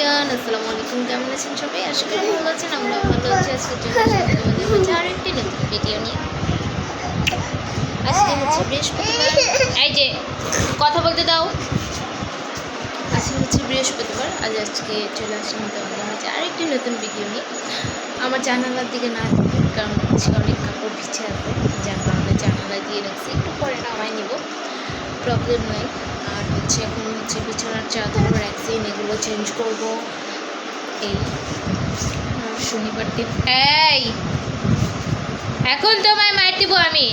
Everyone, আসসালামু আলাইকুম। কেমন আছেন সবাই? আশা করি ভালো আছেন। আমরা ভালো আছি। আজকে চলে আসলাম তোমাদের মাঝে আরেকটি নতুন ভিডিও নিয়ে। আজকে হচ্ছে বৃহস্পতিবার। এই যে কথা বলতে দাও। আজকে হচ্ছে বৃহস্পতিবার। আজকে চলে আসলাম তোমাদের মাঝে আরেকটি নতুন ভিডিও নিয়ে। আমার জানালার দিকে না দেখুন, কারণ হচ্ছে অনেক কাপড় বিছে আছে, যার কারণে জানালা দিয়ে রাখছি। একটু পরে নামাই নিব, প্রবলেম নাই। আর হচ্ছে এখন হচ্ছে বিছানার চাদর ভ্যাকসিন এগুলো চেঞ্জ করব। এই শনিবার দিন এই এখন তোমায় মার দিব আমি।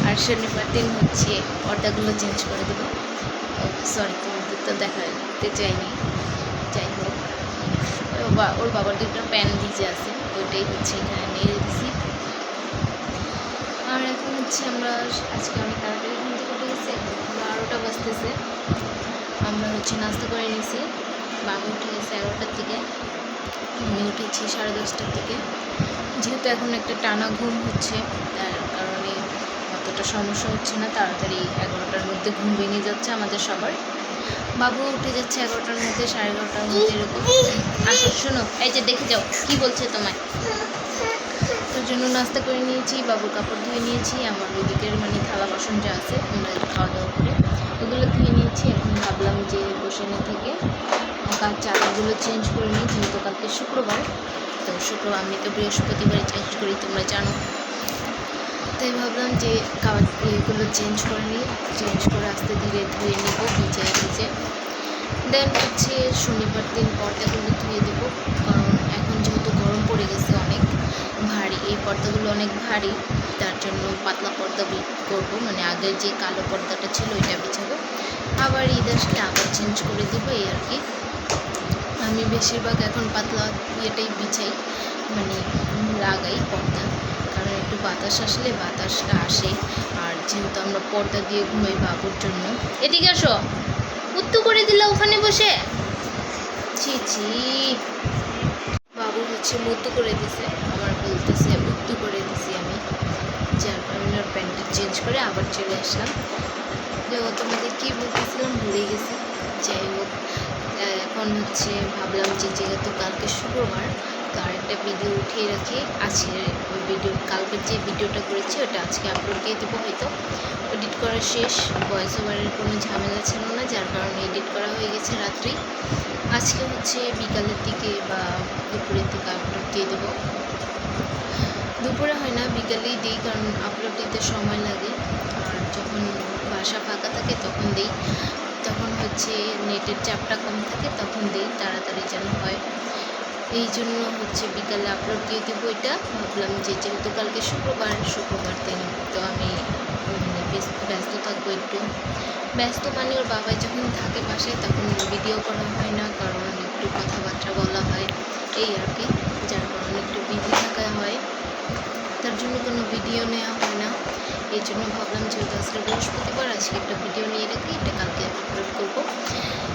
আর শনিবার দিন হচ্ছে পর্দাগুলো চেঞ্জ করে দেবো। সরি, তোমাদের তো দেখাতে চাইনি। যাই হোক, ওর বাবার দুটো প্যান ভিজে আছে, ওইটাই হচ্ছে এখানে নিয়ে দিছি। আর এখন হচ্ছে আমরা আজকে অনেক তাড়াতাড়ি ঘুম থেকে উঠে গেছি। 12টা বাজতেছে। আমরা হচ্ছে নাস্তা করে নিয়েছি। বাবু উঠে গেছে 11টার দিকে, আমি উঠেছি 10:30টার দিকে। যেহেতু এখন একটা টানা ঘুম হচ্ছে, তার কারণে অতটা সমস্যা হচ্ছে না। তাড়াতাড়ি 11টার মধ্যে ঘুম ভেঙে যাচ্ছে আমাদের সবার। বাবু উঠে যাচ্ছে 11টার মধ্যে, 11:30টার মধ্যে এরকম। আসো, শোনো, এই যে দেখে যাও কি বলছে তোমায়। তোর জন্য নাস্তা করে নিয়েছি, বাবুর কাপড় ধুয়ে নিয়েছি। আমার ওইদিকের থালা বাসন যা আছে আমরা খাওয়া দাওয়া করে ওগুলো ধুয়ে নিয়েছি। এখন ভাবলাম যে বসে না থেকে চাদরগুলো চেঞ্জ করে নিই, যেহেতু কালকে শুক্রবার। তো শুক্রবার আমি তো বৃহস্পতিবারে চেঞ্জ করি, তোমরা জানো। তাই ভাবলাম যে এগুলো চেঞ্জ করে নিই, চেঞ্জ করে আস্তে ধীরে ধুয়ে নেব ভিজে ভিজে। দেন হচ্ছে শনিবার দিন পর্দাগুলো ধুয়ে দেবো, কারণ এখন যেহেতু গরম পড়ে গেছে অনেক ভারী, এই পর্দাগুলো অনেক ভারী, তার জন্য পাতলা পর্দা করবো। আগের যে কালো পর্দাটা ছিল ওইটা বিছাবো, আবার ঈদ আসলে আবার চেঞ্জ করে দেবো, এই আর কি। আমি বেশিরভাগ এখন পাতলা ইয়েটাই বিছাই, লাগাই পর্দা, কারণ একটু বাতাস আসলে বাতাসটা আসে। আর যেহেতু আমরা পর্দা দিয়ে ঘুমাই বাবুর জন্য। এদিকে আসো, উত্তু করে দিলা ওখানে বসে। ছি ছি, বাবু হচ্ছে মুত্তু করে দিছে, আমার বলতেছে উত্তু করে দিছি আমি, যার কারণে ওর প্যান্টটা চেঞ্জ করে আবার চলে আসলাম। তো তোমাদের কী বলতেছিলাম ভুলে গেছি। যাই হোক, এখন হচ্ছে ভাবলাম যে যেহেতু কালকে শুক্রবার, তো আরেকটা ভিডিও উঠিয়ে রাখি। আজকে ওই কালকের যে ভিডিওটা করেছি ওটা আজকে আপলোড দিয়ে দেবো। হয়তো এডিট করা শেষ, ভয়েস ওভারের কোনো ঝামেলা ছিল না, যার কারণে এডিট করা হয়ে গেছে রাত্রি। আজকে হচ্ছে বিকালের দিকে বা দুপুরের দিকে আপলোড দিয়ে দেবো। দুপুরে হয় না, বিকালেই দিই, কারণ আপলোড দিতে সময় লাগে। আর যখন বাসা ফাঁকা থাকে তখন দিই, তখন হচ্ছে নেটের চাপটা কম থাকে, তখন দিই তাড়াতাড়ি যেন হয়। এই জন্য হচ্ছে বিকালে আপলোড দিয়ে দেবো। এটা ভাবলাম যে যেহেতু কালকে শুক্রবার দিন, তো আমি ব্যস্ত থাকবো একটু। ব্যস্ত ওর বাবাই যখন থাকে বাসায় তখন ভিডিও করা হয় না, কারণ একটু কথাবার্তা বলা হয়, এই আর কি। যার কারণে একটু বিজি থাকা হয়, তার জন্য কোনো ভিডিও নেওয়া হয় না। এই জন্য ভাবলাম যেহেতু আজকে বৃহস্পতিবার, আজকে একটা ভিডিও নিয়ে রাখি, এটা কালকে আপলোড করবো।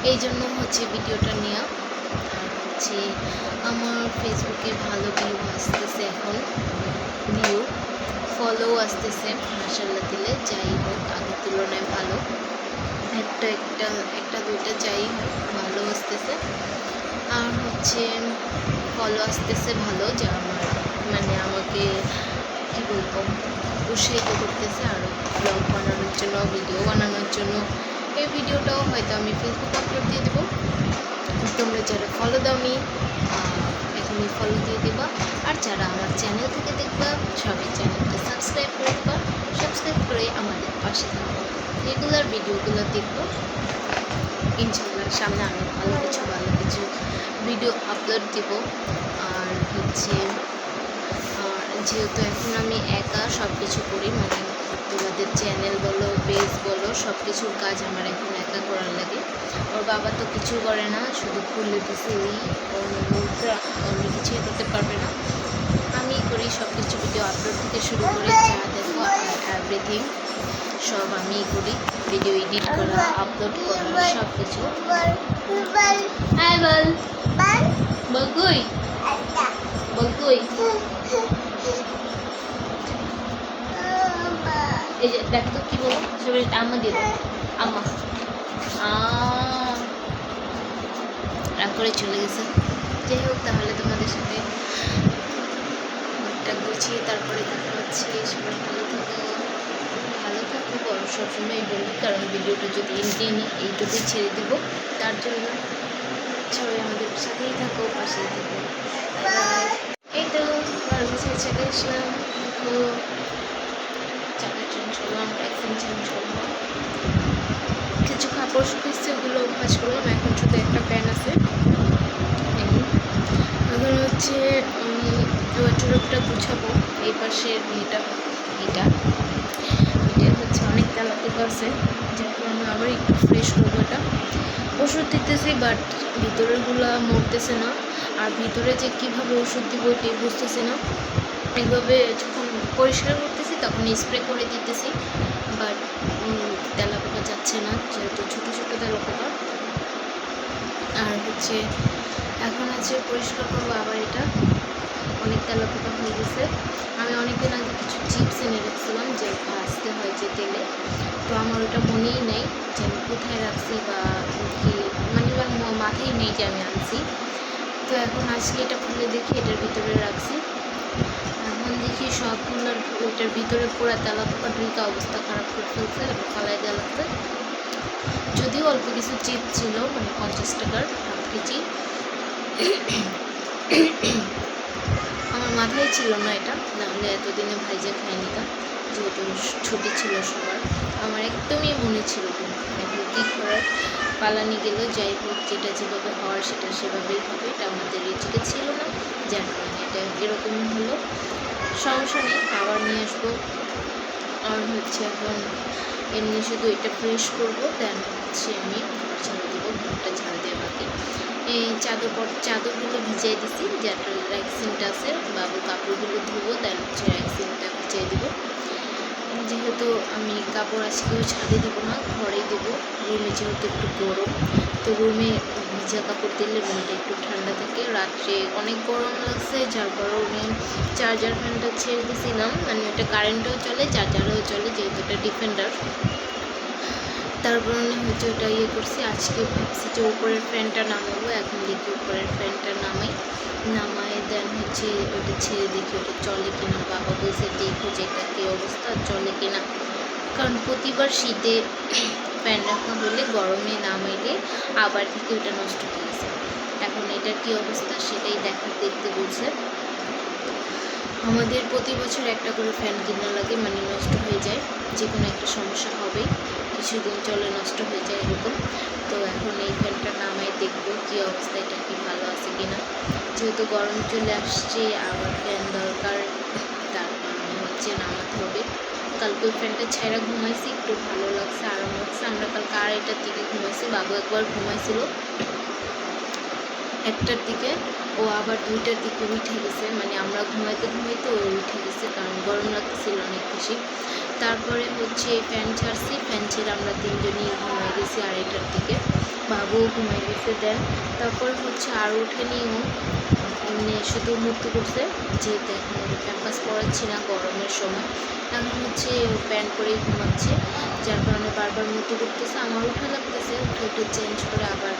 এই জন্য হচ্ছে ভিডিওটা নেওয়া। আর হচ্ছে আমার ফেসবুকে ভালো ভিউ আসতেছে, এখন ভিউ ফলো আসতেছে মাশাআল্লাহ দিলে। যাই হোক, আগের তুলনায় ভালো, একটা দুইটা যাই হোক ভালো আসতেছে। আর হচ্ছে ফলো আসতেছে ভালো, যা আমার আমাকে কী বলবো, উৎসাহিত করতেছে আরও ব্লগ বানানোর জন্য, ভিডিও বানানোর জন্য। এই ভিডিওটাও হয়তো আমি ফেসবুকে আপলোড দিয়ে দেবো। তোমরা যারা ফলো দাওনি এখনই ফলো দিয়ে দেবা, আর যারা আমার চ্যানেল থেকে দেখবা সবাই চ্যানেলটা সাবস্ক্রাইব করে দেবা। সাবস্ক্রাইব করে আমাদের পাশে থাকবো, রেগুলার ভিডিওগুলো দেখবো ইনশাল্লাহ। সামনে আমি ভালো কিছু ভিডিও আপলোড দেব। আর হচ্ছে যেহেতু এখন আমি একা সব কিছু করি, তোমাদের চ্যানেল বলো পেজ বলো সব কিছুর কাজ আমার এখন একা করার লাগে। ওর বাবা তো কিছু করে না, শুধু খুলে দিছে, অন্য কিছুই করতে পারবে না। আমি করি সব কিছু, ভিডিও আপলোড থেকে শুরু করে যা দেখো এভরিথিং সব আমিই করি। ভিডিও এডিট করা, আপলোড করা, সব কিছু। এই যে দেখ তো কি বলো, সবাই আম্মা দিয়ে দাও, আম্মা করে চলে গেছে। যাই হোক, তাহলে তোমাদের সাথে একটা গুছিয়ে তারপরে দেখা হচ্ছে। সবাই ভালো থাকো বড় সবসময় বলি, কারণ ভিডিওটা যদি এনে এইটুকুই ছেড়ে দিব, তার জন্য সবাই আমাদের সাথেই থাকো, পাশেই থাকো। এই তো ঘর গুছিয়ে চলে আসলাম। তো চাকা চেঞ্জ করলাম, ট্যাক্সিং চেঞ্জ করলাম, কিছু কাপড় শুকিয়েছে ওগুলো ভাঁজ করলাম। এখন শুধু একটা প্যান আছে। এখন হচ্ছে আমি ওয়ার্ডরোবটা গুছাবো। এই পাশের এটা হচ্ছে অনেক তেলাপোকা আছে, যার কারণে আবার একটু ফ্রেশ করবো। এটা ওষুধ দিতেছি, বাট ভিতরেরগুলো মরতেছে না। আর ভিতরে যে কীভাবে ওষুধ দিব এটাই বুঝতেছি না। এইভাবে যখন পরিষ্কার করতেছি তখন স্প্রে করে দিতেছি, বাট তেলাপোকা যাচ্ছে না, যেহেতু ছোটো ছোটো তেলাপোকা। আর হচ্ছে এখন আছে পরিষ্কার করবো আবার। এটা অনেক তেলাপোকা হয়ে গেছে। আমি অনেকদিন আগে কিছু চিপস এনে রেখেছিলাম যে ভাজতে হয় যে তেলে, তো আমার ওটা মনেই নেই যে আমি কোথায় রাখছি বা কি, মানে আমার মাথায় নেই যে আমি আনছি। তো এখন আজকে এটা খুলে দেখি এটার ভিতরে রাখছি। এখন দেখি সবগুলোর ওইটার ভিতরে পুরো তেলাপোকা ঢুকে অবস্থা খারাপ করে ফেলছে, ফালাই দেওয়া লাগছে। যদিও অল্প কিছু চিপস ছিল, মানে 50 টাকার হাফ কেজি। আমার মাথায় ছিল না এটা, নাহলে এতদিনে ভাইজা খাই নিতাম, যেহেতু ছুটি ছিল সবার। আমার একদমই মনে ছিল না। এখন কী করার, পালানি গেল। যাই হোক, যেটা যেভাবে হওয়ার সেটা সেভাবেই হবে। এটা আমাদের রিজিকে ছিল না, যার কারণে এটা এরকমই হলো। সমস্যা নেই, আবার নিয়ে আসবো। আর হচ্ছে এখন এমনি শুধু এটা ফ্রেশ করবো, দেন হচ্ছে আমি ঘর ঝাড়ু দেবো। ঘরটা ঝাড়ু দেওয়া বাকি। এই চাদরগুলো ভিজিয়ে দিছি, যেটা র্যাক্সিনটা আছে, বাবু কাপড়গুলো ধুবো, দেন হচ্ছে র্যাক্সিনটা ভিজিয়ে দেবো। যেহেতু আমি কাপড় আজকেও ছাদে দেবো না, ঘরেই দেবো। রুমে যেহেতু একটু গরম, তো রুমে ভিজা কাপড় দিলে রুমটা একটু ঠান্ডা থাকে। রাত্রে অনেক গরম লাগছে, যার কারণে চার্জার ফ্যানটা ছেড়ে দিয়েছিলাম। মানে ওটা কারেন্টও চলে, চার্জারও চলে, যেহেতু এটা ডিফেন্ডার। তার কারণে হচ্ছে ওটা করছি। আজকে ভাবছি যে উপরের ফ্যানটা নামাবো। এখন দেখি উপরের ফ্যানটা নামাই দেন হচ্ছে ওটা ছেড়ে দেখি ওটা চলে কিনা। বাবা বলছে দেখো যে এটা কী অবস্থা, চলে কিনা। কারণ প্রতিবার শীতে ফ্যান রাখা হলে গরমে নামাইলে আবার থেকে ওটা নষ্ট হয়ে গেছে। এখন এটার কী অবস্থা সেটাই দেখতে বলছে। আমাদের প্রতি বছর একটা করে ফ্যান কিনা লাগে, মানে নষ্ট হয়ে যায়, যে কোনো একটা সমস্যা হবেই, কিছুদিন চলে নষ্ট হয়ে যায় এরকম। তো এখন এই ফ্যানটা নামাই দেখবো কী অবস্থা, এটা কি ভালো আছে কিনা। যেহেতু গরম চলে আসছে, আবার ফ্যান দরকার, তার কারণে হচ্ছে নামাতে হবে। কালকে ওই ফ্যানটা ছাইরা ঘুমাইছি, একটু ভালো লাগছে, আরাম লাগছে। আমরা কালকে 2:30টার দিকে ঘুমাইছি, বাবু একবার ঘুমাইছিল 1টার দিকে, ও আবার 2টার দিকে উঠে গেছে। মানে আমরা ঘুমাইতে ও উঠে গেছে, কারণ গরম লাগতেছিল অনেক বেশি। তারপরে হচ্ছে ফ্যান ছাড়ছি, ফ্যান ছেড়ে আমরা 3জনই ঘুমাই গেছি 2:30টার দিকে, বাবুও ঘুমাই গেছে। দেন তারপর হচ্ছে আর উঠেনিও, এমনি শুধু মুক্তি করছে, যেহেতু এখন ক্যাম্পাস পড়াচ্ছি না গরমের সময়। এখন হচ্ছে প্যান্ট পরেই ঘুমাচ্ছে, যার কারণে বারবার মুক্তি করতেছে। আমার উঠে লাগতেছে, উঠে চেঞ্জ করে আবার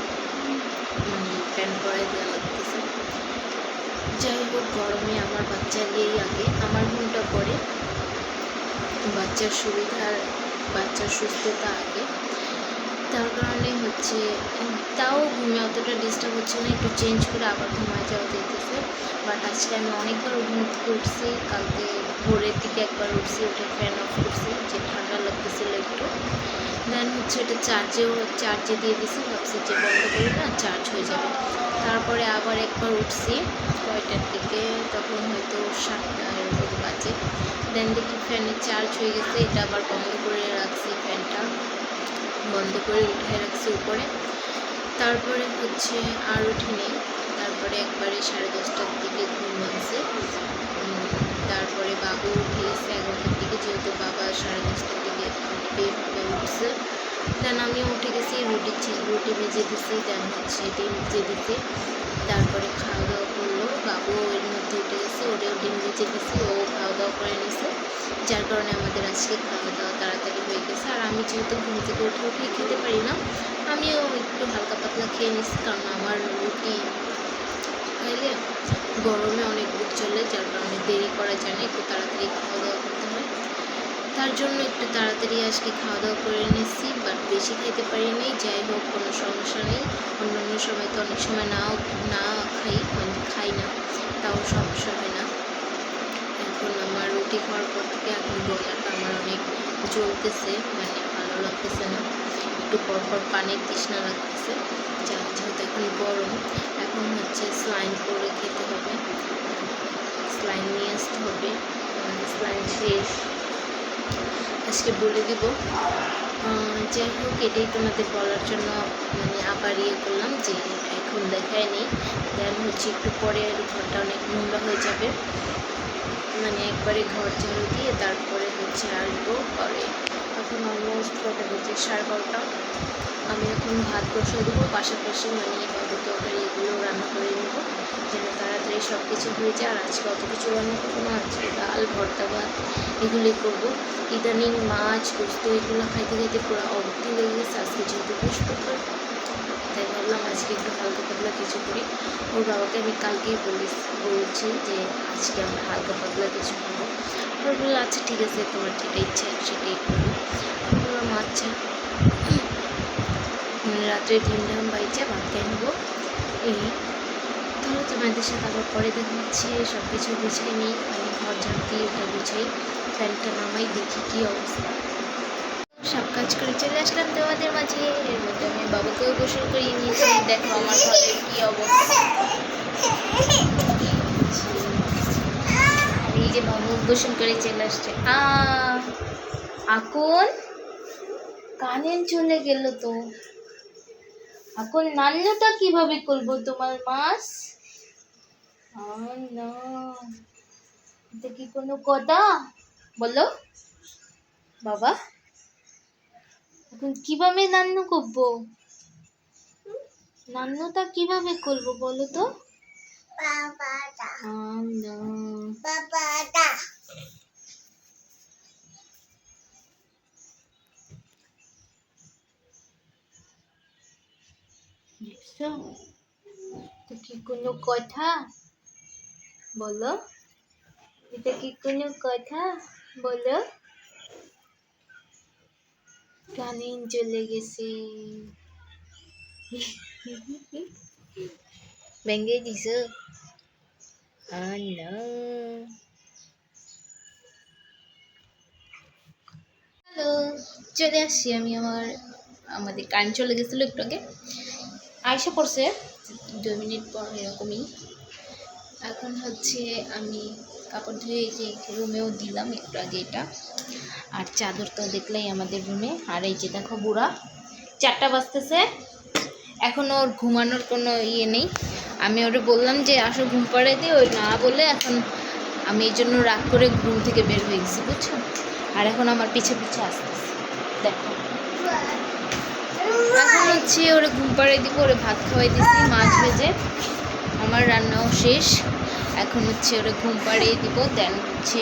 প্যান্ট পরাই দেওয়া লাগতেছে। যাই হোক, গরমে আমার বাচ্চা নিয়েই আগে, আমার ঘুমটা পড়ে, বাচ্চার সুবিধার, বাচ্চার সুস্থতা আগে। তার কারণে হচ্ছে তাও ঘুমে অতটা ডিস্টার্ব হচ্ছে না, একটু চেঞ্জ করে আবার ঘুমায় যাওয়া যেতেছে। বাট আজকে আমি অনেকবার উঠছি, কালকে ভোরের দিকে একবার উঠছি, উঠে ফ্যান অফ করছি, যে ঠান্ডা লাগতেছিল একটু। দেন হচ্ছে এটা চার্জে দিয়ে দিছি, ভাবছি যে বন্ধ করি না, চার্জ হয়ে যাবে। তারপরে আবার একবার উঠছি 6টার দিকে, তখন হয়তো 7টা এরকম বাজে। দেন দেখি ফ্যানের চার্জ হয়ে গেছে, এটা আবার বন্ধ করে রাখছি, ফ্যানটা বন্ধ করে উঠে রাখছি উপরে। তারপরে হচ্ছে আর উঠিনি, তারপরে একবারে 10:30টার দিকে ঘুম ভাঙছে। তারপরে বাবু উঠে গেছে 11টার দিকে, যেহেতু বাবা 10:30টার দিকে বের হয়ে উঠছে। দেন আমিও উঠে গেছি, রুটি ভেজে দিছি, দেন হচ্ছে ডিম ভেজে দিতে। তারপরে খাওয়া দাওয়া করলো, বাবু এর মধ্যে উঠে গেছে, ওরেও ডিম ভেজে দিছি, ও খাওয়া দাওয়া করে নিছে। যার কারণে আমাদের আজকে খাওয়া দাওয়া তাড়াতাড়ি হয়ে গেছে। আর আমি যেহেতু ঘুম থেকে উঠে খেতে পারি না, আমিও একটু হালকা পাতলা খেয়ে নিচ্ছি, কারণ আমার রুটি খাইলে গরমে অনেক বুক চলে, যার কারণে দেরি করা যায় না, একটু তাড়াতাড়ি খাওয়া দাওয়া করতে হয়। তার জন্য একটু তাড়াতাড়ি আজকে খাওয়া দাওয়া করে নিচ্ছি, বাট বেশি খাইতে পারিনি। যাই হোক, কোনো সমস্যা নেই। অন্যান্য সময় তো অনেক সময় না খাই, মানে খাই না, তাও সমস্যা হয় না। এখন আমার রুটি খাওয়ার পর থেকে এখন গলাটা আমার অনেক জ্বলতেছে, মানে ভালো লাগতেছে না, একটু পরপর পানির তৃষ্ণা লাগতেছে। যেহেতু এখন গরম, এখন হচ্ছে স্লাইন করে খেতে হবে, স্লাইন নিয়ে আসতে হবে, স্লাইন শেষ আজকে বলে দিব। যাই হোক, এটাই তোমাদের বলার জন্য মানে আবার করলাম যে এখন দেখায় নেই, দেন হচ্ছে একটু পরে ঘরটা অনেক নোংরা হয়ে যাবে, মানে একবারে ঘর ঝাড়ু দিয়ে তারপরে হচ্ছে আসবো পরে। এখন অলমোস্ট কটা বেজে 12:30। আমি এখন ভাত বসিয়ে দেবো, পাশাপাশি মানে বাবু তরকারি এগুলো রান্না করে নেবো, যেন তাড়াতাড়ি সব কিছু হয়ে যায়। আর আজকে অত কিছু রান্না করবো না, আজকে ডাল ভর্তা ভাত এগুলোই করবো। ইদানিং মাছ গোস্ত এগুলো খাইতে খাইতে পুরো অবধি লেগে গেছে। আজকে যেহেতু বৃহস্পতিবার, তাই ভাবলাম আজকে একটু হালকা পাতলা কিছু করি। ওর বাবাকে আমি কালকেই বলছি যে আজকে আমরা হালকা পাতলা কিছু খাবো। ওর বললো আচ্ছা ঠিক আছে, তোমার যেটা ইচ্ছা সেটাই করবো। আমি বললাম আচ্ছা। রাত্রে ডিম বাইচা ভাত খাই নেবো। এই তাহলে তোমাদের সাথে আবার পরে দেখা হচ্ছে। সব কিছু গুছাই নিই, মানে ঘর ঝাড় দিয়ে ওটা গুছাই, ফ্যানটা নামাই, দেখি কী অবস্থা। সব কাজ করে চলে আসলাম তোমাদের মাঝে। এর মধ্যে আমি বাবাকেও গোসল করিয়ে নিয়েছি। দেখো আমার ঘরের কী অবস্থা। এই যে বাবু গোসল করে চলে আসছে। এখন কারেন্ট চলে গেল তো, এখন নান্নুটা কিভাবে করবো তোমার মাছ? না, এটা কি কোনো কথা বলো বাবা? এখন কিভাবে নান্নু করবো? নান্নুটা কিভাবে করবো বলো তো? দেখছো, এটা কি কোনো কথা বলো? এটা কি কোনো কথা বলো? কারেন্ট চলে গেছে। ভেঙে দিছো? হ্যালো, চলে আসছি আমি। আমাদের কারেন্ট চলে গেছিলো একটু আগে, আয়সা পড়ছে 2 মিনিট পর এরকমই। এখন হচ্ছে আমি কাপড় ধুয়ে যে রুমেও দিলাম একটু আগে এটা, আর চাদর তো দেখলেই আমাদের রুমে। আর এই যে দেখো বুড়া 4টা বাজতেছে, এখনও ওর ঘুমানোর কোনো নেই। আমি ওরে বললাম যে আসো ঘুম পাড়াই দিই, ওই না বলে এখন আমি এই জন্য রাগ করে ঘুম থেকে বের হয়ে গেছি, বুঝছো। আর এখন আমার পিছে পিছে আসতেছে, দেখো। এখন হচ্ছে ওরে ঘুম পাড়াই দিব, ওরে ভাত খাওয়াই দিচ্ছি মাছ ভেজে, আমার রান্নাও শেষ। এখন হচ্ছে ওরে ঘুম পাড়িয়ে দিব, দেন হচ্ছে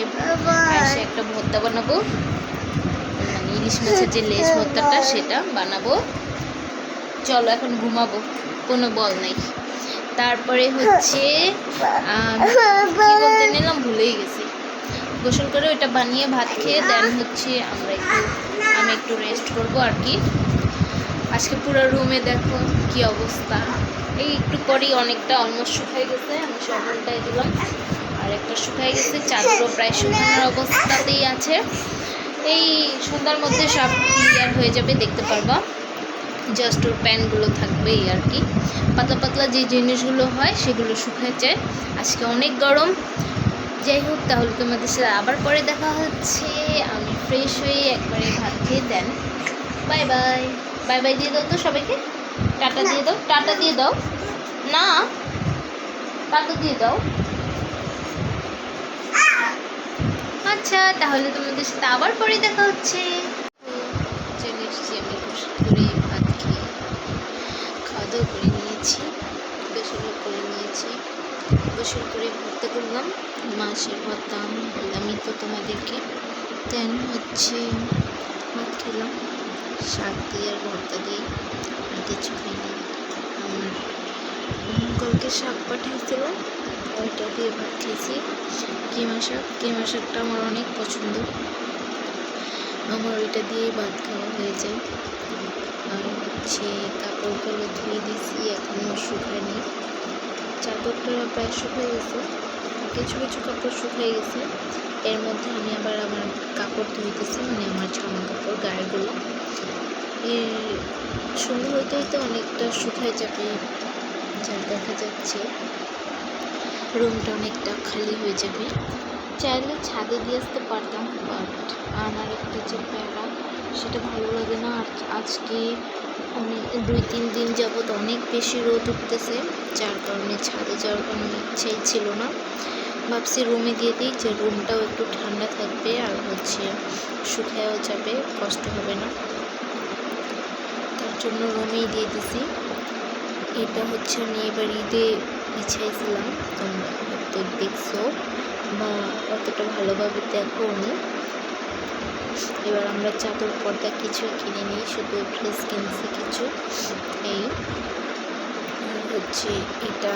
এসে একটা ভর্তা বানাবো, মানে ইলিশ মাছের যে লেজ ভর্তাটা সেটা বানাবো। চলো এখন ঘুমাবো, কোনো বল নাই। তারপরে হচ্ছে কি বলতে নিলাম ভুলেই গেছি। গোসল করে ওইটা বানিয়ে ভাত খেয়ে দেন হচ্ছে আমি একটু রেস্ট করব আর কি। আজকে পুরো রুমে দেখো কি অবস্থা। এই একটু পরেই অনেকটা অলমোস্ট শুকাই গেছে, আমি সব উল্টাই দিলাম, আর একটা শুকাই গেছে, চাদরও প্রায় শুকানোর অবস্থাতেই আছে। এই সন্ধ্যার মধ্যে সব ক্লিয়ার হয়ে যাবে, দেখতে পারবা। জাস্ট ওর প্যান্টগুলো থাকবে এই আর কি, পাতলা পাতলা যে জিনিসগুলো হয় সেগুলো শুকায় যায়। আজকে অনেক গরম। যাই হোক, তাহলে তোমাদের সাথে আবার পরে দেখা হচ্ছে। আমি ফ্রেশ হয়ে একবারে ভাত খেয়ে দেন বাই বাই। বাই বাই দিয়ে দাও তো সবাইকে, টাটা দিয়ে দাও, টাটা দিয়ে দাও না, টাটা দিয়ে দাও। আচ্ছা, তাহলে তোমাদের সাথে আবার পরে দেখা হচ্ছে। চলে এসেছি আমি গোসল করে ভাত খেয়ে, খাওয়া দাওয়া করে নিয়েছি, গোসলও করে নিয়েছি। গোসল করে ভর্তা করলাম, মাছের ভর্তা বললামই তো তোমাদেরকে। দেন হচ্ছে ভাত খেলাম শাক দিয়ে আর ভর্তা দিয়ে, আর কিছু খাইনি। আমার কালকে শাক পাঠিয়েছিল, ওইটা দিয়ে ভাত খেয়েছি। কিমা শাকটা আমার অনেক পছন্দ, আমার ওইটা দিয়েই ভাত খাওয়া হয়ে যায়। আর হচ্ছে কাপড়গুলো ধুয়ে দিয়েছি, এখনও শুকায়নি। চাদরটা প্রায় শুকিয়ে গেছে, কিছু কিছু কাপড় শুকিয়ে গেছে। এর মধ্যে আমি আবার আমার কাপড় ধুইতেছি, মানে আমার জামা কাপড় গায়েগুলো। সন্ধ্যা হইতে হইতে অনেকটা শুকায় যাবে, যা দেখা যাচ্ছে রুমটা অনেকটা খালি হয়ে যাবে। চাইলে ছাদে দিয়ে আসতে পারতাম, বাট আমার একটা যে প্যারা সেটা ভালো লাগে না। আর আজকে অনেক 2-3 দিন যাবৎ অনেক বেশি রোদ উঠতেছে, যার কারণে ছাদে যাওয়ার কোনো ইচ্ছাই ছিল না। ভাবছি রুমে দিয়ে দিই, যে রুমটাও একটু ঠান্ডা থাকবে আর হচ্ছে শুকায়ও যাবে, কষ্ট হবে না। তার জন্য রুমেই দিয়ে দিছি। এটা হচ্ছে আমি এবার ঈদে বিছাইছিলাম, তোমরা হয়তো দেখছো বা অতটা ভালোভাবে দেখো নি। এবার আমরা চাদর পর্দা কিছুই কিনে নিই, শুধু ড্রেস কিনছি কিছু। এই হচ্ছে এটা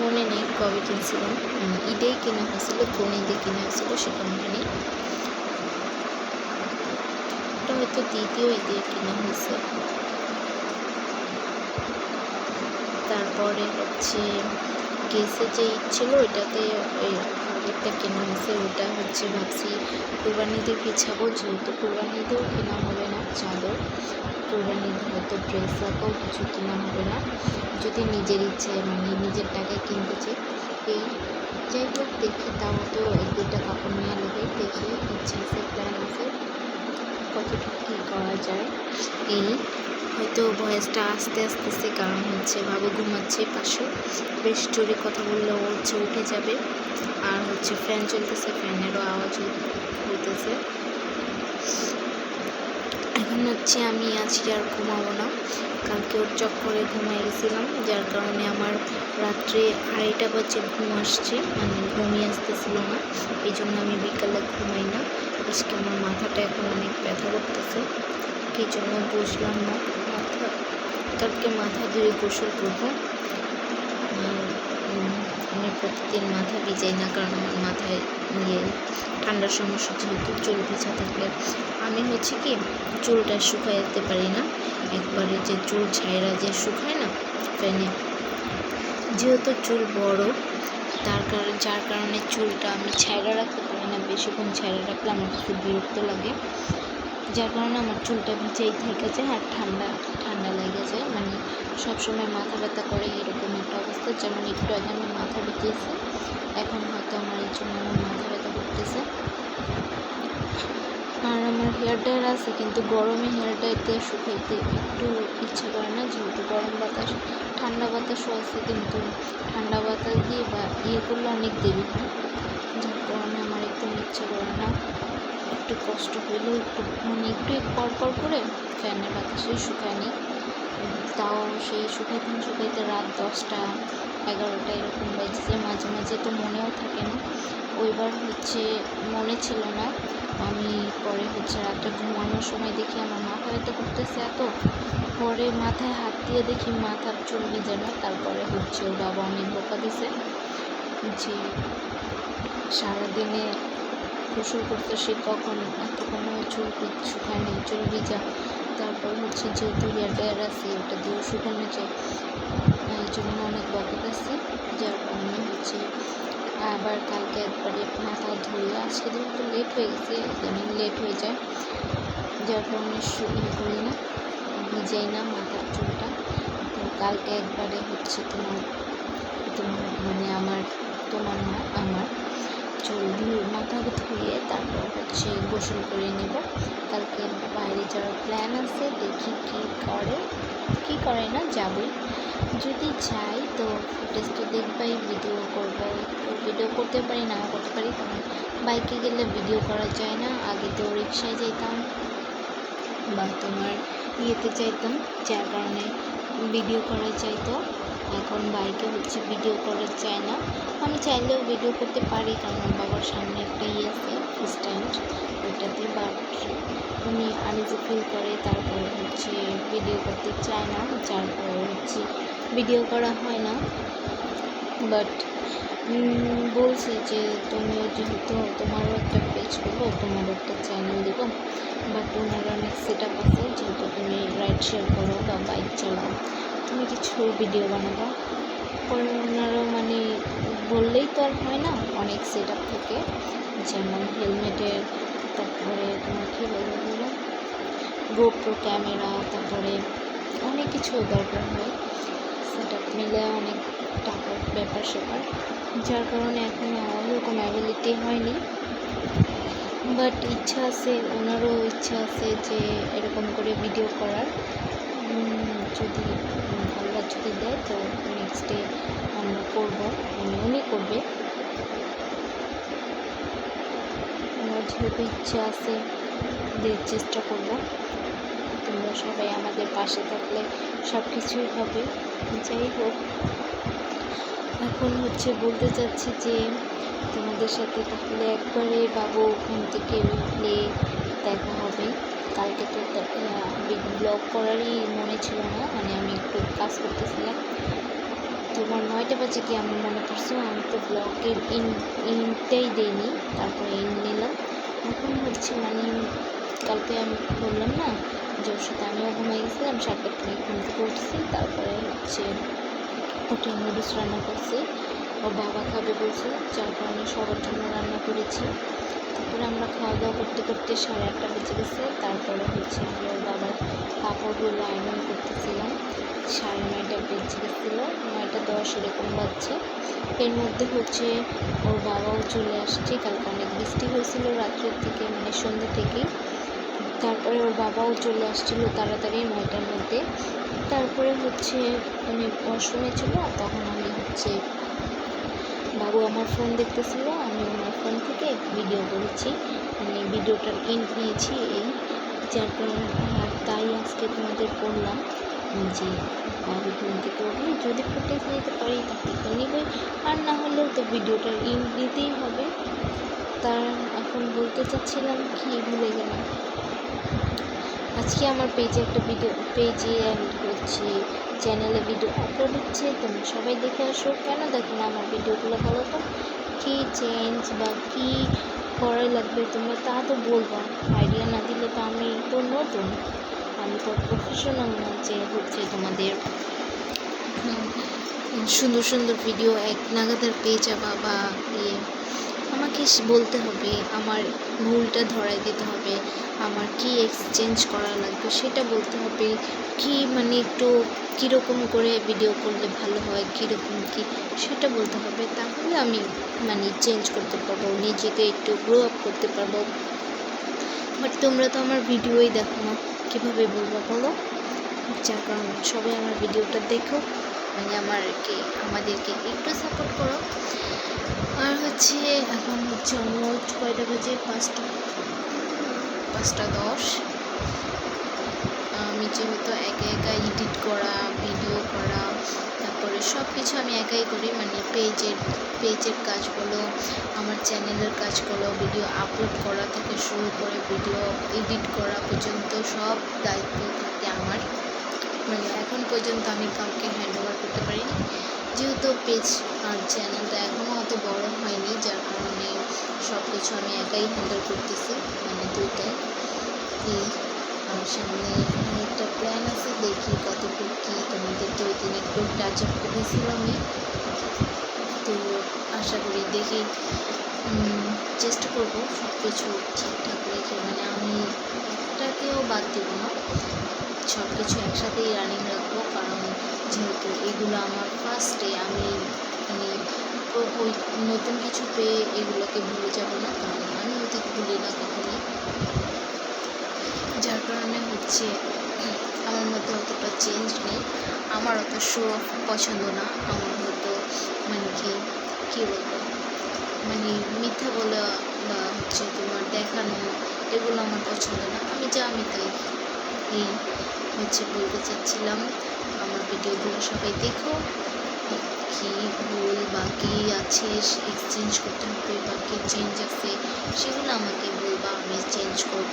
মনে নেই কবে কিনছিলাম, ঈদেই কেনা হয়েছিল, কোন ঈদে কিনা হয়েছিল সেটা মনে নেই। এটা হয়তো দ্বিতীয় ঈদে কিনা হয়েছে। তারপরে হচ্ছে গেছে যে ঈদ ছিল ওইটাতে ওই আগেরটা কেনা হয়েছে, ওটা হচ্ছে ভাবছি কোরবানিদের বিছাবো, যেহেতু কোরবানিতেও কেনা হবে না চাদর, কোরবানিতে হয়তো ড্রেস আপাও কিছু কেনা হবে না, যদি নিজের ইচ্ছায় মানে নিজের টাকায় কিনতে চাই। এই যাই হোক দেখি, তাও তো 1-2টা কাপড় নিয়ে নেবে, দেখি ইচ্ছা আছে, প্ল্যান আছে, কতটুকু কী করা যায়। এই হয়তো ভয়েসটা আস্তে আসতেছে, কারণ হচ্ছে বাবু ঘুমাচ্ছে পাশে, বেশ জোরে কথা বললে ও হচ্ছে উঠে যাবে। আর হচ্ছে ফ্যান চলতেছে, ফ্যানেরও আওয়াজ হইতেছে। এখন হচ্ছে আমি আজকে আর ঘুমাবো না, কালকে ওর চক্করে ঘুমাই গেছিলাম, যার কারণে আমার রাত্রে 2:30 বাজে ঘুম আসছে, মানে ঘুমিয়ে আসতেছিল না, এই জন্য আমি বিকালে ঘুমাই না। আজকে আমার মাথাটা এখন অনেক ব্যথা করতেছে, এই জন্য বুঝলাম না। কালকে মাথা ধুয়ে গোসল করবো। আমি প্রতিদিন মাথা ভিজাই না, কারণ আমার মাথায় ঠান্ডার সমস্যা, যেহেতু চুল ভিজা থাকলে আমি হচ্ছে কি চুলটা শুকাইতে পারি না একবারে, যে চুল ছাইরা যে শুকায় না ফ্যানে, যেহেতু চুল বড় যার কারণে চুলটা আমি ছাইরা রাখতে পারি না, বেশিক্ষণ ছাইরা রাখলে আমার কাছে বিরক্ত লাগে, যার কারণে আমার চুলটা ভিজেই থেকে যায় আর ঠান্ডা লেগে যায়, মানে সবসময় মাথা ব্যথা করে, এরকম একটা অবস্থা। যেমন একটু আগে আমি মাথা ভিজিয়েছি, এখন হয়তো আমার এই জন্য আমার মাথা ব্যথা করতেছে। আর আমার হেয়ার ড্রায়ার আছে, কিন্তু গরমে হেয়ার ড্রায়ার দিয়ে শুকাইতে একটু ইচ্ছা করে না, যেহেতু গরম বাতাস ঠান্ডা বাতাসও আছে, কিন্তু ঠান্ডা বাতাস দিয়ে বা করলে অনেক দেরি হয়, যার কারণে আমার একদম ইচ্ছা করে না। একটু কষ্ট হলেও একটু মানে একটু পর করে ফ্যানের বাতাসে শুকায় নিই, তাও সেই শুকাইতে রাত 10টা 11টা এরকম বাজছে। মাঝে মাঝে তো মনেও থাকে না, ওইবার হচ্ছে মনে ছিল না, আমি পরে হচ্ছে রাতে ঘুমানোর সময় দেখি আমার মাথা ব্যথা করতেছে এত, পরে মাথায় হাত দিয়ে দেখি মাথার চুল ভিজানো। তারপরে হচ্ছে ওর বাবা অনেক বকা দিছে যে সারাদিনে গোসল করতে সে কখন এতক্ষণ চুল শুকায়নি, চুল ভিজা। তারপর হচ্ছে যেহেতু হেয়ার ড্রায়ার আছে, ওটা দিয়েও শুকানো যায়, এই জন্য অনেক বকা দিচ্ছে, যার কারণে হচ্ছে আবার কালকে একবারে মাথা ধুয়ে, আজকে দিন একটু লেট হয়ে গেছে, একদিন লেট হয়ে যায়, যার কারণে করি না, ভিজাই না মাথার চুলটা। তো কালকে একবারে হচ্ছে তোমার মানে আমার চুল মাথা ধুয়ে তারপর হচ্ছে গোসল করে নেব। কালকে বাইরে যাওয়ার প্ল্যান আছে, দেখি কি করে না যাবই, যদি যাই তো ফুটেজ তো দেখবাই, ভিডিও করতে পারি, নাও করতে পারি, কারণ বাইকে গেলে ভিডিও করা যায় না। আগে তো রিক্সায় যাইতাম বা তোমার ইয়েতে যাইতাম, যার কারণে ভিডিও করা চাইতো, এখন বাইকে হচ্ছে ভিডিও করা চায় না। আমি চাইলেও ভিডিও করতে পারি, কারণ আমার বাবার সামনে একটা আছে স্ট্যান্ড, ওইটাতে, বাট উনি আনইজি ফিল করে, তারপরে হচ্ছে ভিডিও করতে চায় না, যার পরে হচ্ছে ভিডিও করা হয় না। বাট বলছে যে তুমিও যেহেতু তোমারও একটা পেজ করবো, তোমারও একটা চ্যানেল দেবো, বাট ওনার অনেক সেট আপ আছে, যেহেতু তুমি রাইড শেয়ার করো বা বাইক চালাও, তুমি কিছু ভিডিও বানাবা। পরে ওনারও মানে বললেই তো আর হয় না, অনেক সেট আপ থাকে, যেমন হেলমেটের, তারপরে তোমার কী বলবো, গোপ্রো ক্যামেরা, তারপরে অনেক কিছু দরকার হয়, সেট আপ মিলে অনেক টাকার ব্যাপার স্যাপার, যার কারণে এখনও ওরকম অ্যাবিলিটি হয়নি। বাট ইচ্ছা আছে, ওনারও ইচ্ছা আছে যে এরকম করে ভিডিও করার, যদি আল্লাহ যদি দেয় তো নেক্সট ডে আমরা করবো, উনি করবে। আমার যেহেতু ইচ্ছা আছে, চেষ্টা করব। তোমরা সবাই আমাদের পাশে থাকলে সব কিছুই হবে। যাই হোক, এখন হচ্ছে বলতে চাচ্ছি যে তোমাদের সাথে তাহলে একবারে বাবু ওখান থেকে উঠলে দেখা হবে। কালকে তো ব্লগ করারই মনে ছিল না, মানে আমি একটু কাজ করতেছিলাম, তোমার 9টা বাজে কি আমার মনে পড়ছে, আমি তো ব্লগের ইনটাই দিইনি, তারপরে ইন নিলাম। এখন হচ্ছে মানে কালকে আমি বললাম না যে ওর সাথে আমিও ঘুমাই গেছিলাম, 7টার থেকে ঘুম থেকে উঠছি, তারপরে হচ্ছে ওটা নুডলস রান্না করছি, ওর বাবা খাবে বলছে, যার কারণে সবার জন্য রান্না করেছি। তারপরে আমরা খাওয়া দাওয়া করতে করতে 8:30 বেজে গেছে, তারপরে হচ্ছে আমি ওর বাবার কাপড়গুলো আয়রন করতেছিলাম, 9:30 বেজে গেছিলো, 9:10 এরকম বাজছে। এর মধ্যে হচ্ছে ওর বাবাও চলে আসছে, কালকে অনেক বৃষ্টি হয়েছিল রাত্রের থেকে, মানে সন্ধ্যা থেকেই। তারপরে ওর বাবাও চলে আসছিল তাড়াতাড়ি 9টার মধ্যে। তারপরে হচ্ছে উনি ওয়াশরুমে ছিল, তখন আমি হচ্ছে বাবু আমার ফোন দেখতেছিল, আমি আমার ফোন থেকে ভিডিও করেছি, মানে ভিডিওটার এন্ড নিয়েছি, এই যার কারণে তাই আজকে তোমাদের বললাম যে বাবু ঘুম থেকে উঠলে যদি ফুটেজ নিতে পারি তাহলে তো নিবই, আর না হলেও তো ভিডিওটার এন্ড নিতেই হবে। তার এখন বলতে চাচ্ছিলাম কি ভুলে গেলাম, আজকে আমার পেজে একটা পেজে হচ্ছে চ্যানেলে ভিডিও আপলোড হচ্ছে, তোমরা সবাই দেখে আসো। কেন দেখো না আমার ভিডিওগুলো, বলো তো কী চেঞ্জ বা কী করাই লাগবে, তোমরা তা তো বলবা, আইডিয়া না দিলে তো আমি তো নতুন, আমি তো প্রফেশনাল না যে হচ্ছে তোমাদের সুন্দর সুন্দর ভিডিও এক নাগাদের পেয়ে যাবা বা আমাকে বলতে হবে, আমার ভুলটা ধরাই দিতে হবে, আমার কি এক্সচেঞ্জ করা লাগবে সেটা বলতে হবে, কি মানে একটু কীরকম করে ভিডিও করলে ভালো হয়, কীরকম কি সেটা বলতে হবে, তাহলে আমি মানে চেঞ্জ করতে পারবো, নিজেকে একটু গ্রো আপ করতে পারবো। বাট তোমরা তো আমার ভিডিওই দেখো না, কীভাবে বলবো বলো? যার কারণে সবাই আমার ভিডিওটা দেখো, মানে আমাদেরকে একটু সাপোর্ট করো। আর হচ্ছে এখন হচ্ছে অলমোস্ট কয়টা বাজে, 5:10। আমি যেহেতু একা একা এডিট করা, ভিডিও করা, তারপরে সব কিছু আমি একাই করি, মানে পেজের কাজ বলো, আমার চ্যানেলের কাজ বলো, ভিডিও আপলোড করা থেকে শুরু করে ভিডিও এডিট করা পর্যন্ত সব দায়িত্ব থাকে আমার, মানে এখন পর্যন্ত আমি কাউকে হ্যান্ড ওভার করতে পারিনি, যেহেতু পেজ আর চ্যানেলটা এখনও অত বড় হয়নি, যার কারণে সব কিছু আমি একাই হ্যান্ডেল করতেছি, মানে দুইটাই। আমার সামনে একটা প্ল্যান আছে, দেখি কতটুকু কী, তোমাদেরকে ওই দিন একটু টাচ আপ করেছিলাম আমি, তো আশা করি দেখি চেষ্টা করবো সব কিছু ঠিকঠাক রেখে, মানে আমি একটাকেও বাদ দেবো না, সব কিছু একসাথেই রানিং রাখবো, কারণ যেহেতু এগুলো আমার ফার্স্টে, আমি মানে ওই নতুন কিছু পেয়ে এগুলোকে ভুলে যাব না, কারণ আমি অতীত ভুলি না কখনোই, যার কারণে হচ্ছে আমার মধ্যে অতটা চেঞ্জ নেই, আমার অত শো অফ পছন্দ না, আমার হয়তো মানে কী বলবো, মানে মিথ্যা বলা বা হচ্ছে তোমার দেখানো, এগুলো আমার পছন্দ না, আমি তাই এই হচ্ছে বলতে চাচ্ছিলাম। আমার ভিডিওগুলো সবাই দেখো, কি ভুল বা কী আছে এক্সচেঞ্জ করতে হবে বা কী চেঞ্জ আছে সেগুলো আমাকে বলবা, আমি চেঞ্জ করব,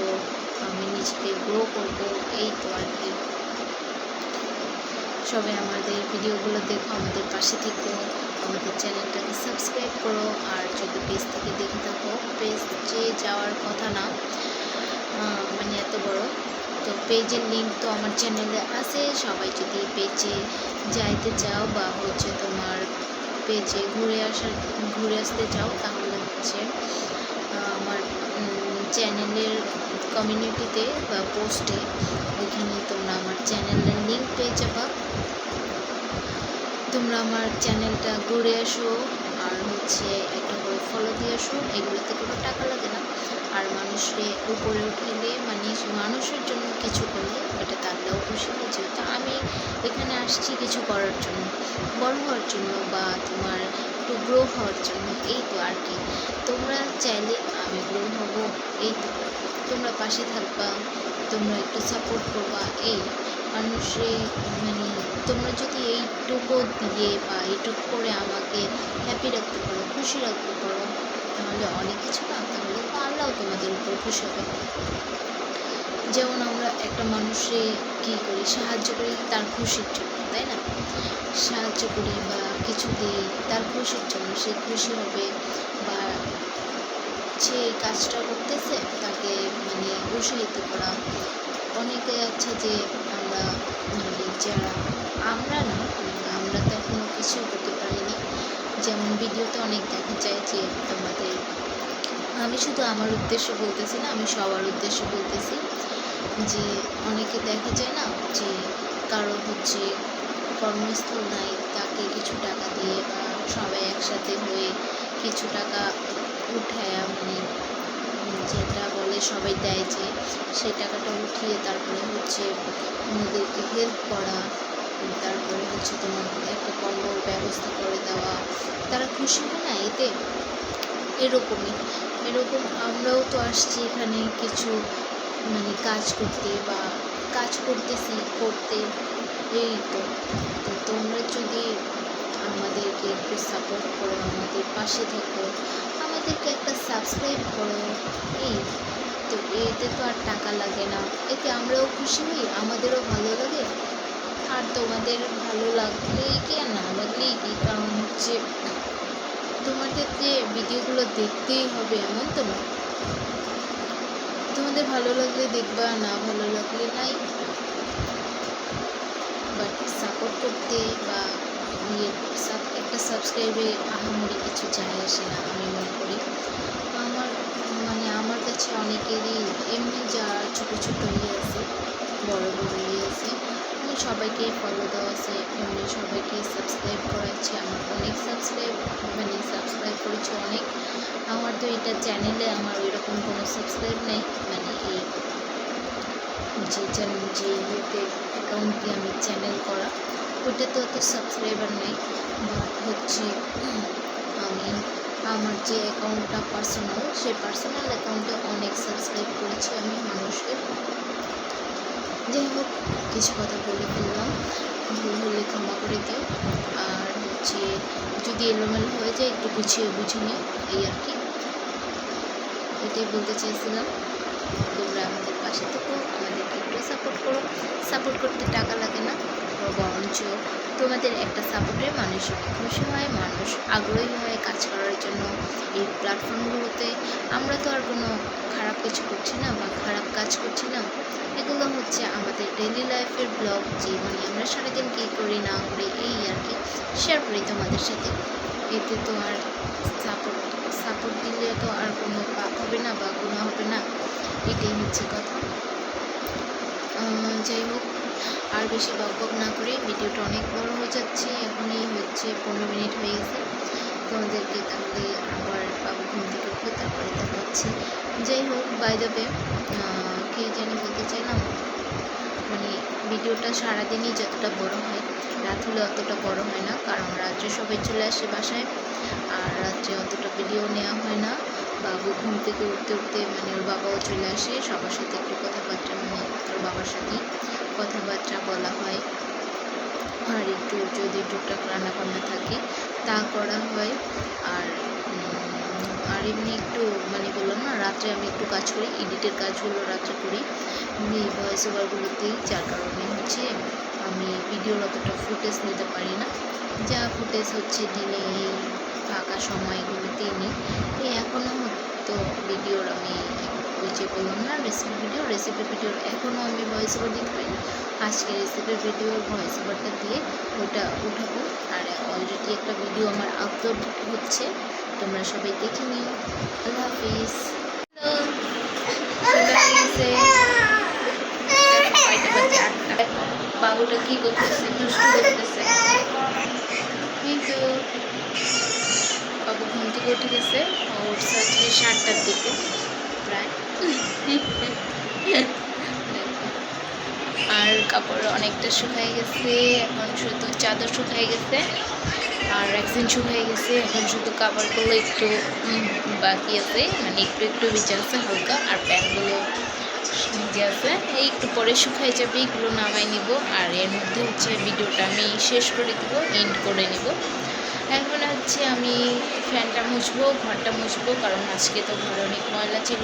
আমি নিজেকে গ্রো করব। এই তো আর কি। সবাই আমাদের ভিডিওগুলো দেখো, আমাদের পাশে থেকো, আমাদের চ্যানেলটাকে সাবস্ক্রাইব করো। আর যদি পেজ থেকে দেখে থাকো, পেজে যাওয়ার কথা না, মানে এত বড় তো পেজের লিঙ্ক তো আমার চ্যানেলে আছে। সবাই যদি পেজে যাইতে চাও বা হচ্ছে তোমার পেজে ঘুরে আসতে চাও, তাহলে হচ্ছে আমার চ্যানেলের কমিউনিটিতে বা পোস্টে ওইখানে তোমরা আমার চ্যানেলের লিঙ্ক পেয়ে যাবা। তোমরা আমার চ্যানেলটা ঘুরে আসো আর হচ্ছে একটা করে ফলো দিয়ে আসো, এগুলোতে কোনো টাকা লাগে না। আর মানুষকে উপরে উঠাইলে মানে মানুষের জন্য কিছু করলে এটা তাহলেও খুশি হয়, যেহেতু আমি এখানে আসছি কিছু করার জন্য, বড় হওয়ার জন্য বা তোমার একটু গ্রো হওয়ার জন্য। এই তো আর কি। তোমরা চাইলে আমি গ্রো হব, এই তো তোমরা পাশে থাকবা, তোমরা একটু সাপোর্ট করবা। এই মানুষে মানে তোমরা যদি এইটুকু দিয়ে বা এইটুকু করে আমাকে হ্যাপি রাখতে পারো, খুশি রাখতে পারো, তাহলে অনেক কিছু না, তাহলে তো আল্লাহ তোমাদের উপর খুশি হবে। যেমন আমরা একটা মানুষে কী করি, সাহায্য করি তার খুশির জন্য, তাই না? সাহায্য করি বা কিছু দিই তার খুশির জন্য, সে খুশি হবে বা সে কাজটা করতেছে তাকে মানে উৎসাহিত করা। অনেকে আছে যে আমরা মানে যারা আমরা না আমরা তো এখনও কিছু করতে পারিনি, যেমন ভিডিওতে অনেক দেখা যায় যে তোমাদের, আমি শুধু আমার উদ্দেশ্য বলতেছি না, আমি সবার উদ্দেশ্য বলতেছি, যে অনেকে দেখা যায় না যে কারো হচ্ছে কর্মস্থল নাই, তাকে কিছু টাকা দিয়ে বা সবাই একসাথে হয়ে কিছু টাকা উঠায় মানে যেটা বলে সবাই দেয়, যে সেই টাকাটা উঠিয়ে তারপরে হচ্ছে অন্যদেরকে হেল্প করা, তারপরে হচ্ছে তোমার একটা কর্মর ব্যবস্থা করে দেওয়া, তারা খুশি হয় না এতে। এরকম আমরাও তো আসছি এখানে কিছু মানে কাজ করতে বা কাজ করতেছি করতে। এই তো তোমরা যদি আমাদেরকে একটু সাপোর্ট করো, আমাদের পাশে থাকো, আমাদেরকে একটা সাবস্ক্রাইব করো, এই তো এতে তো আর টাকা লাগে না, এতে আমরাও খুশি হই, আমাদেরও ভালো লাগে। আর তোমাদের ভালো লাগলেই কি আর না লাগলেই কি, কারণ হচ্ছে তোমাদের যে ভিডিওগুলো দেখতেই হবে এমন তো না, তোমাদের ভালো লাগলে দেখবা, না ভালো লাগলে নাই। বাট সাপোর্ট করতে বা একটা সাবস্ক্রাইবে আহামরি কিছু যায় আসে না, আমি মনে করি। আমার কাছে অনেকেরই এমনি যারা ছোটো ছোটো আছে, বড় আছে, আমি সবাইকে ফলো দেওয়া আছে, এমনি সবাইকে সাবস্ক্রাইব করা আছে। আমার অনেক সাবস্ক্রাইব করেছে অনেক। আমার তো এটা চ্যানেলে আমার ওইরকম কোনো সাবস্ক্রাইব নেই, মানে এই যে ইয়েতে অ্যাকাউন্টে আমি চ্যানেল করা, ওইটাতে অত সাবস্ক্রাইবার নেই। বাট হচ্ছে আমি আমার যে অ্যাকাউন্টটা পার্সোনাল, সেই পার্সোনাল অ্যাকাউন্টে অনেক সাবস্ক্রাইব করেছি আমি মানুষকে। যাই হোক, কিছু কথা বলে ফেললাম, ভুল হলে ক্ষমা করে দিও। আর হচ্ছে যদি এলোমেলো হয়ে যায় একটু গুছিয়ে বুঝে নিও, এই আর কি, এটাই বলতে চাইছিলাম। তোমরা আমাদের পাশে থেকো, আমাদেরকে একটু সাপোর্ট করো। সাপোর্ট করতে টাকা লাগে না, বরঞ্চ তোমাদের একটা সাপোর্টে মানুষ খুশি হয়, মানুষ আগ্রহী হয় কাজ করার জন্য এই প্ল্যাটফর্মগুলোতে। আমরা তো আর কোনো খারাপ কিছু করছি না বা খারাপ কাজ করছি না, এগুলো হচ্ছে আমাদের ডেইলি লাইফের ব্লগ, যে মানে আমরা সারাদিন কী করি না করি এই আর কি শেয়ার করি তোমাদের সাথে। এতে তো আর সাপোর্ট দিলে তো আর কোনো পাপ হবে না বা গুনাহ হবে না, এটাই হচ্ছে কথা। যাই হোক, আর বেশি বকবক না করে, ভিডিওটা অনেক বড় হয়ে যাচ্ছে, এখনই হচ্ছে 15 মিনিট হয়ে গেছে। তোমাদেরকে তাহলে আবার বাবু ঘুম থেকে উঠলে তারপরে দেখা হচ্ছে। যাই হোক, বাই দ্য ওয়ে, কী জানি বলতে চাইলাম, মানে ভিডিওটা সারাদিনই যতটা বড় হয়, রাত হলে অতটা বড় হয় না, কারণ রাত্রে সবাই চলে আসে বাসায়, আর রাত্রে অতটা ভিডিও নেওয়া হয় না। বাবু ঘুম থেকে উঠতে মানে ওর বাবাও চলে আসে, সবার সাথে একটু কথাবার্তা, মানে ওর বাবার সাথে কথাবার্তা বলা হয়, একটু যদি টুকটাক রান্না বান্না থাকে তা করা হয়। আর আর এমনি একটু মানে বললাম না, রাত্রে আমি একটু কাজ করি, এডিটের কাজগুলো রাত্রে করি এই ভয়েস ওভারগুলোতেই, যার কারণে হচ্ছে আমি ভিডিওর অতটা ফুটেজ নিতে পারি না। যা ফুটেজ হচ্ছে দিনে এই ফাঁকা সময়গুলোতেই নিই। এখনও তো ভিডিওর আমি ওই যে বললাম না রেসিপি ভিডিওর এখনও আমি ভয়েস ওভার দিতে পারি না। আজকে রেসিপি ভিডিওর ভয়েস ওভারটা দিয়ে ওটা উঠাবো। আর অলরেডি একটা ভিডিও আমার আপলোড হচ্ছে, তোমরা সবাই দেখে নিও। আল্লাহ হাফিজ। বাবুটা কি করতেছে, দুষ্টু করতেছে। কিন্তু বাবু ঘুম থেকে উঠে গেছে, উঠছে হচ্ছে 7টার দিকে প্রায়। আর কাপড় অনেকটা শুকাই গেছে, এখন শুধু চাদর শুকাই গেছে আর একদিন শুকাই গেছে। এখন শুধু কাপড়গুলো একটু বাকি আছে, মানে একটু একটু ভিজে আছে হালকা, আর প্যান্টগুলো ভিজে আছে। এই একটু পরে শুকাই যাবে, এগুলো নামাই নিব। আর এর মধ্যে হচ্ছে ভিডিওটা আমি শেষ করে দেবো, এন্ড করে নিব। এখন হচ্ছে আমি ফ্যানটা মুছবো, ঘরটা মুছবো, কারণ আজকে তো ঘরে অনেক ময়লা ছিল,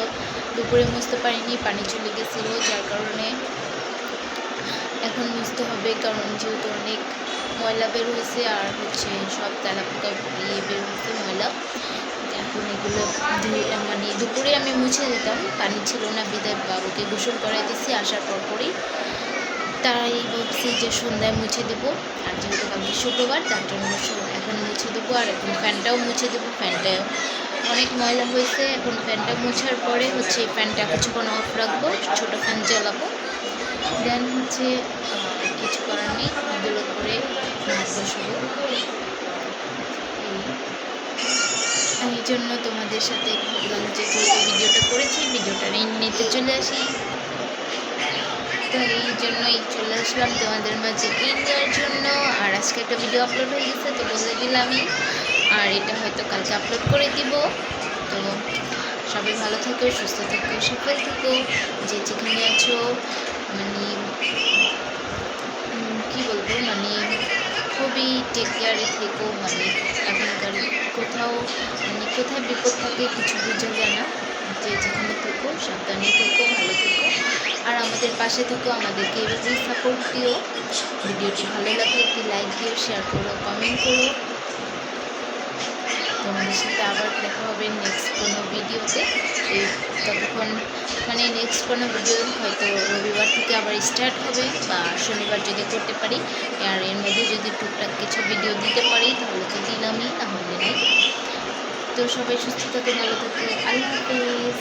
দুপুরে মুছতে পারিনি, পানি চলে গেছিলো, যার কারণে এখন মুছতে হবে। কারণ যেহেতু অনেক ময়লা বের হয়েছে আর হচ্ছে সব তেলাপোকা বের হয়েছে ময়লা। এখন এগুলো মানে দুপুরে আমি মুছে দিতাম, পানি ছিল না বিদায় বাবুকে গোসল করাই দিচ্ছি আসার পরই, তাই ভাবছি যে সন্ধ্যায় মুছে দেবো। আর যেহেতু কালকে শুক্রবার, তার জন্য এখন মুছে দেবো। আর এখন ফ্যানটাও মুছে দেবো, ফ্যানটাও অনেক ময়লা হয়েছে। এখন ফ্যানটা মুছার পরে হচ্ছে এই ফ্যানটা কিছুক্ষণ অফ রাখবো, ছোটো ফ্যান চালাবো। দেন হচ্ছে কিছু করার নেই, এগুলো করে ভাত বসাবো। এই জন্য তোমাদের সাথে ভাবলাম যে যেহেতু ভিডিওটা করেছি, ভিডিওটা নিতে চলে আসি। তো এই জন্যই চলে আসলাম তোমাদের মাঝে ইন্ডিয়ার জন্য। আর আজকে একটা ভিডিও আপলোড হয়ে গেছে, তো বলে দিলামই। আর এটা হয়তো কালকে আপলোড করে দিব। তো সবাই ভালো থেকো, সুস্থ থেকো, সফল থেকো, যে যেখানে আছো। মানে কী বলবো, মানে খুবই টেক কেয়ারে থেকো। মানে এখনকার কোথাও কোথায় বিপদ থাকে কিছু বোঝা যায় না। যে যেখানে থেকো সাবধানে থেকো, ভালো থেকো, আর আমাদের পাশে থেকো, আমাদেরকে এভাবেই সাপোর্ট দিও। ভিডিওটি ভালো লাগলে একটি লাইক দিও, শেয়ার করো, কমেন্ট করো। তোমাদের সাথে আবার দেখা হবে নেক্সট কোনো ভিডিওতে। ততক্ষণ মানে নেক্সট কোনো ভিডিও হয়তো রবিবার থেকে আবার স্টার্ট হবে, বা শনিবার যদি করতে পারি। আর এর মধ্যে যদি টুকটাক কিছু ভিডিও দিতে পারি তাহলে তো দিলামই, তাহলে নেই। তো সবাই সুস্থ থাকো, ভালো থাকো, আল্লাহ হাফিজ।